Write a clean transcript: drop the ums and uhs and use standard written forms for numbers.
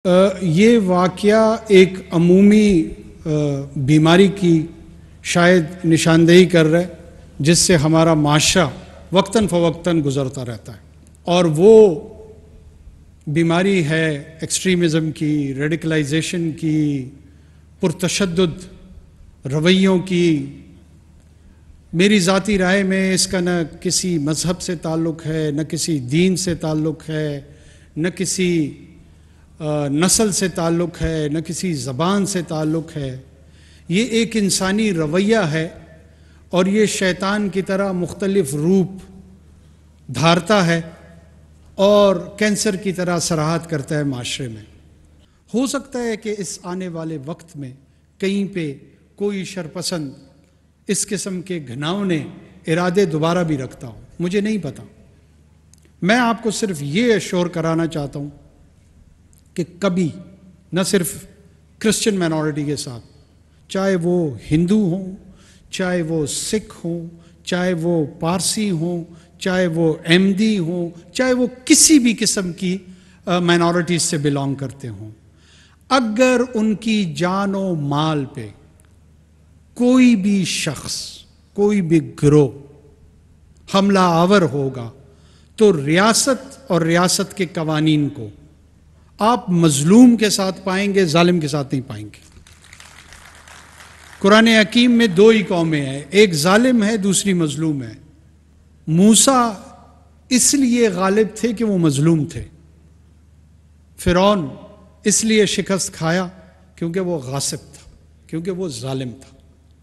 یہ واقعہ ایک عمومی بیماری کی شاید نشاندہی کر رہا ہے جس سے ہمارا معاشرہ وقتاً فوقتاً گزرتا رہتا ہے، اور وہ بیماری ہے ایکسٹریمزم کی، ریڈیکلائزیشن کی، پرتشدد رویوں کی۔ میری ذاتی رائے میں اس کا نہ کسی مذہب سے تعلق ہے، نہ کسی دین سے تعلق ہے، نہ کسی نسل سے تعلق ہے، نہ کسی زبان سے تعلق ہے۔ یہ ایک انسانی رویہ ہے، اور یہ شیطان کی طرح مختلف روپ دھارتا ہے اور کینسر کی طرح سرایت کرتا ہے معاشرے میں۔ ہو سکتا ہے کہ اس آنے والے وقت میں کہیں پہ کوئی شرپسند اس قسم کے گھناؤنے ارادے دوبارہ بھی رکھتا ہوں، مجھے نہیں پتا۔ میں آپ کو صرف یہ ایشور کرانا چاہتا ہوں کہ کبھی نہ صرف کرسچن مائنورٹی کے ساتھ، چاہے وہ ہندو ہوں، چاہے وہ سکھ ہوں، چاہے وہ پارسی ہوں، چاہے وہ احمدی ہوں، چاہے وہ کسی بھی قسم کی مائنورٹیز سے بلانگ کرتے ہوں، اگر ان کی جان و مال پہ کوئی بھی شخص، کوئی بھی گروہ حملہ آور ہوگا تو ریاست اور ریاست کے قوانین کو آپ مظلوم کے ساتھ پائیں گے، ظالم کے ساتھ نہیں پائیں گے۔ قرآن حکیم میں دو ہی قومیں ہیں، ایک ظالم ہے، دوسری مظلوم ہے۔ موسیٰ اس لیے غالب تھے کہ وہ مظلوم تھے، فرعون اس لیے شکست کھایا کیونکہ وہ غاصب تھا، کیونکہ وہ ظالم تھا۔